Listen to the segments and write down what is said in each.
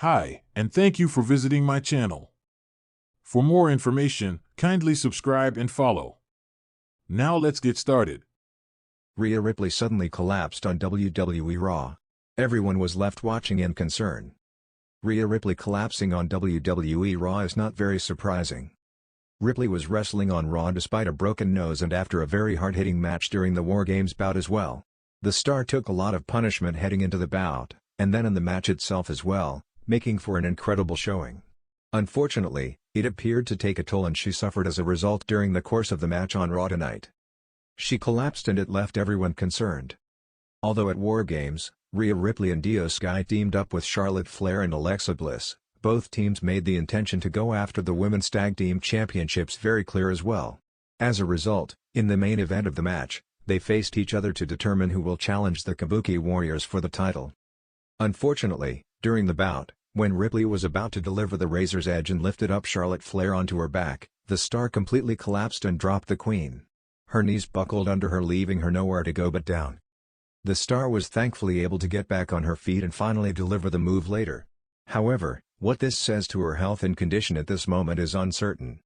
Hi, and thank you for visiting my channel. For more information, kindly subscribe and follow. Now let's get started. Rhea Ripley suddenly collapsed on WWE Raw. Everyone was left watching in concern. Rhea Ripley collapsing on WWE Raw is not very surprising. Ripley was wrestling on Raw despite a broken nose and after a very hard-hitting match during the War Games bout as well. The star took a lot of punishment heading into the bout, and then in the match itself as well, making for an incredible showing. Unfortunately, it appeared to take a toll and she suffered as a result during the course of the match on Raw tonight. She collapsed and it left everyone concerned. Although at War Games, Rhea Ripley and Io Sky teamed up with Charlotte Flair and Alexa Bliss, both teams made the intention to go after the Women's Tag Team Championships very clear as well. As a result, in the main event of the match, they faced each other to determine who will challenge the Kabuki Warriors for the title. Unfortunately, during the bout, when Ripley was about to deliver the razor's edge and lifted up Charlotte Flair onto her back, the star completely collapsed and dropped the Queen. Her knees buckled under her, leaving her nowhere to go but down. The star was thankfully able to get back on her feet and finally deliver the move later. However, what this says to her health and condition at this moment is uncertain.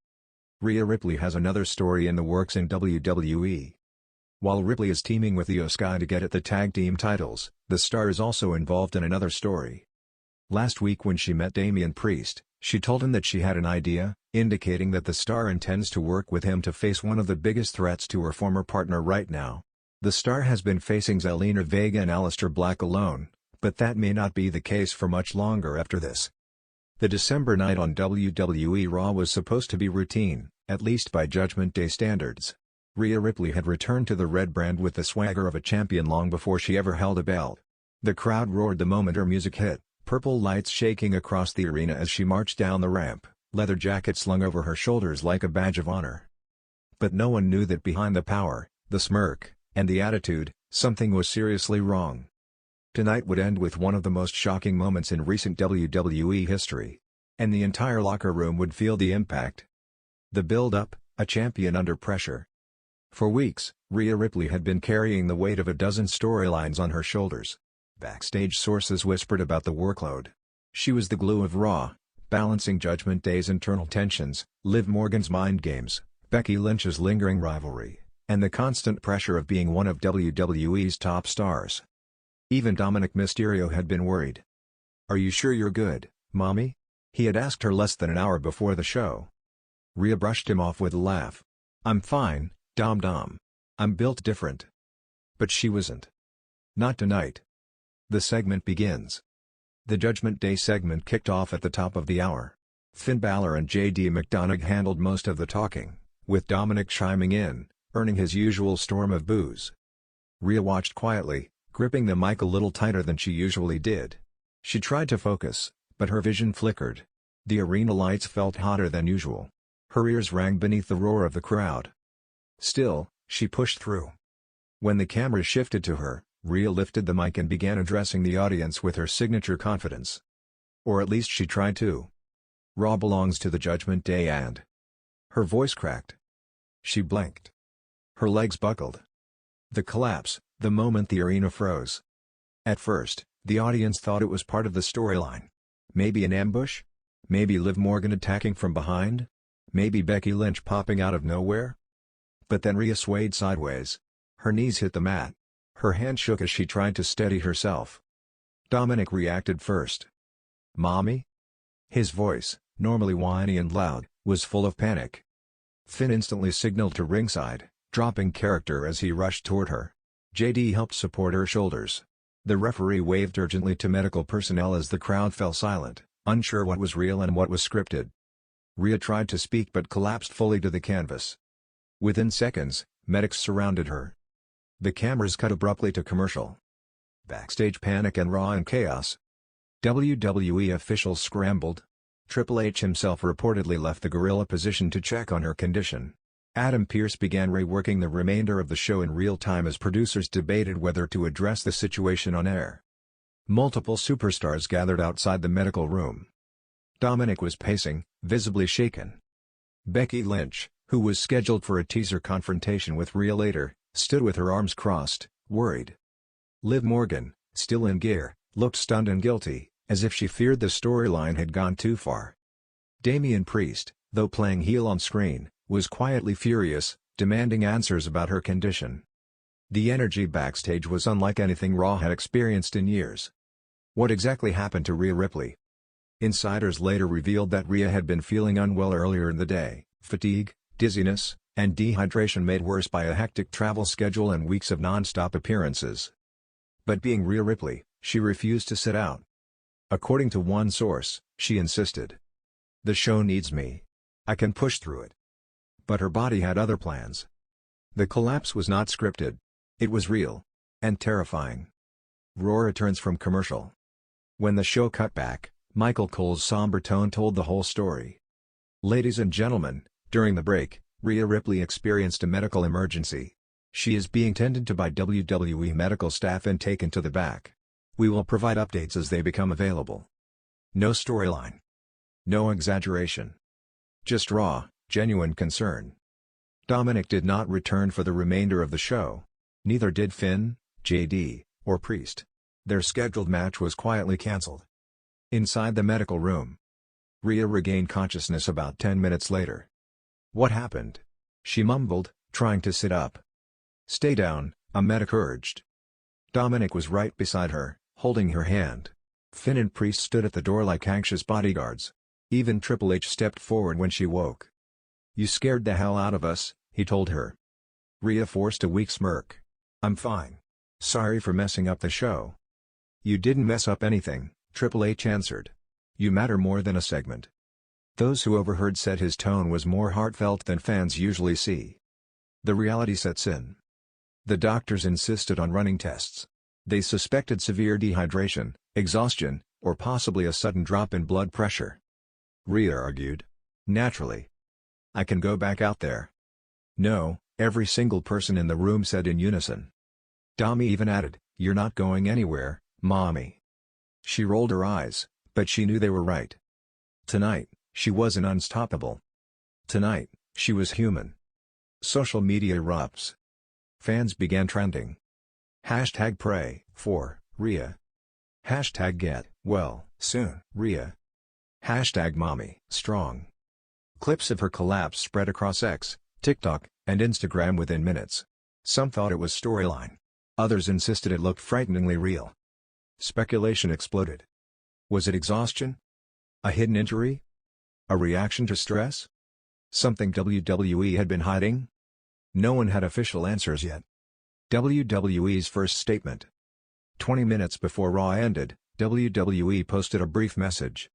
Rhea Ripley has another story in the works in WWE. While Ripley is teaming with Io Sky to get at the tag team titles, the star is also involved in another story. Last week when she met Damian Priest, she told him that she had an idea, indicating that the star intends to work with him to face one of the biggest threats to her former partner right now. The star has been facing Zelina Vega and Aleister Black alone, but that may not be the case for much longer after this. The December night on WWE Raw was supposed to be routine, at least by Judgment Day standards. Rhea Ripley had returned to the red brand with the swagger of a champion long before she ever held a belt. The crowd roared the moment her music hit, purple lights shaking across the arena as she marched down the ramp, leather jacket slung over her shoulders like a badge of honor. But no one knew that behind the power, the smirk, and the attitude, something was seriously wrong. Tonight would end with one of the most shocking moments in recent WWE history. And the entire locker room would feel the impact. The build-up, a champion under pressure. For weeks, Rhea Ripley had been carrying the weight of a dozen storylines on her shoulders. Backstage sources whispered about the workload. She was the glue of Raw, balancing Judgment Day's internal tensions, Liv Morgan's mind games, Becky Lynch's lingering rivalry, and the constant pressure of being one of WWE's top stars. Even Dominic Mysterio had been worried. "Are you sure you're good, Mommy?" he had asked her less than an hour before the show. Rhea brushed him off with a laugh. "I'm fine, Dom. I'm built different." But she wasn't. Not tonight. The segment begins. The Judgment Day segment kicked off at the top of the hour. Finn Balor and JD McDonagh handled most of the talking, with Dominic chiming in, earning his usual storm of boos. Rhea watched quietly, gripping the mic a little tighter than she usually did. She tried to focus, but her vision flickered. The arena lights felt hotter than usual. Her ears rang beneath the roar of the crowd. Still, she pushed through. When the camera shifted to her, Rhea lifted the mic and began addressing the audience with her signature confidence. Or at least she tried to. Raw belongs to the Judgment Day and... Her voice cracked. She blinked. Her legs buckled. The collapse, the moment the arena froze. At first, the audience thought it was part of the storyline. Maybe an ambush? Maybe Liv Morgan attacking from behind? Maybe Becky Lynch popping out of nowhere? But then Rhea swayed sideways. Her knees hit the mat. Her hand shook as she tried to steady herself. Dominic reacted first. "Mommy?" His voice, normally whiny and loud, was full of panic. Finn instantly signaled to ringside, dropping character as he rushed toward her. JD helped support her shoulders. The referee waved urgently to medical personnel as the crowd fell silent, unsure what was real and what was scripted. Rhea tried to speak but collapsed fully to the canvas. Within seconds, medics surrounded her. The cameras cut abruptly to commercial. Backstage panic and Raw and chaos. WWE officials scrambled. Triple H himself reportedly left the gorilla position to check on her condition. Adam Pearce began reworking the remainder of the show in real time as producers debated whether to address the situation on air. Multiple superstars gathered outside the medical room. Dominic was pacing, visibly shaken. Becky Lynch, who was scheduled for a teaser confrontation with Rhea later, stood with her arms crossed, worried. Liv Morgan, still in gear, looked stunned and guilty, as if she feared the storyline had gone too far. Damian Priest, though playing heel on screen, was quietly furious, demanding answers about her condition. The energy backstage was unlike anything Raw had experienced in years. What exactly happened to Rhea Ripley? Insiders later revealed that Rhea had been feeling unwell earlier in the day. Fatigue, dizziness, and dehydration made worse by a hectic travel schedule and weeks of non-stop appearances. But being Rhea Ripley, she refused to sit out. According to one source, she insisted, "The show needs me. I can push through it." But her body had other plans. The collapse was not scripted. It was real. And terrifying. Raw returns from commercial. When the show cut back, Michael Cole's somber tone told the whole story. "Ladies and gentlemen, during the break, Rhea Ripley experienced a medical emergency. She is being tended to by WWE medical staff and taken to the back. We will provide updates as they become available." No storyline. No exaggeration. Just raw, genuine concern. Dominic did not return for the remainder of the show. Neither did Finn, JD, or Priest. Their scheduled match was quietly cancelled. Inside the medical room, Rhea regained consciousness about 10 minutes later. "What happened?" she mumbled, trying to sit up. "Stay down," a medic urged. Dominic was right beside her, holding her hand. Finn and Priest stood at the door like anxious bodyguards. Even Triple H stepped forward when she woke. "You scared the hell out of us," he told her. Rhea forced a weak smirk. "I'm fine. Sorry for messing up the show." "You didn't mess up anything," Triple H answered. "You matter more than a segment." Those who overheard said his tone was more heartfelt than fans usually see. The reality sets in. The doctors insisted on running tests. They suspected severe dehydration, exhaustion, or possibly a sudden drop in blood pressure. Rhea argued. "Naturally. I can go back out there." "No," every single person in the room said in unison. Dami even added, "You're not going anywhere, Mommy." She rolled her eyes, but she knew they were right. Tonight, she wasn't unstoppable. Tonight, she was human. Social media erupts. Fans began trending. #pray for Rhea. #get well soon Rhea. #mommy strong. Clips of her collapse spread across X, TikTok, and Instagram within minutes. Some thought it was storyline. Others insisted it looked frighteningly real. Speculation exploded. Was it exhaustion? A hidden injury? A reaction to stress? Something WWE had been hiding? No one had official answers yet. WWE's first statement. 20 minutes before Raw ended, WWE posted a brief message.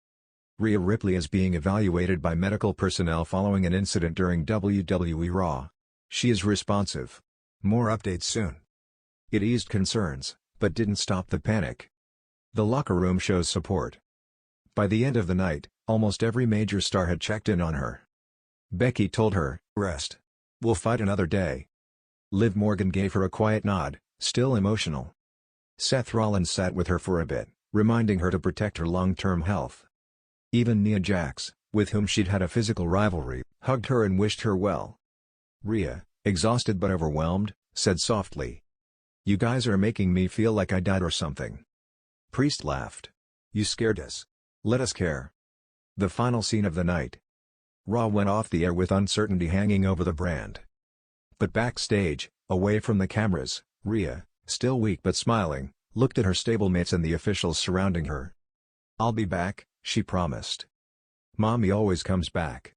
Rhea Ripley is being evaluated by medical personnel following an incident during WWE Raw. She is responsive. More updates soon. It eased concerns, but didn't stop the panic. The locker room shows support. By the end of the night, almost every major star had checked in on her. Becky told her, "Rest. We'll fight another day." Liv Morgan gave her a quiet nod, still emotional. Seth Rollins sat with her for a bit, reminding her to protect her long-term health. Even Nia Jax, with whom she'd had a physical rivalry, hugged her and wished her well. Rhea, exhausted but overwhelmed, said softly, "You guys are making me feel like I died or something." Priest laughed. "You scared us. Let us care." The final scene of the night. Raw went off the air with uncertainty hanging over the brand. But backstage, away from the cameras, Rhea, still weak but smiling, looked at her stablemates and the officials surrounding her. "I'll be back," she promised. "Mommy always comes back."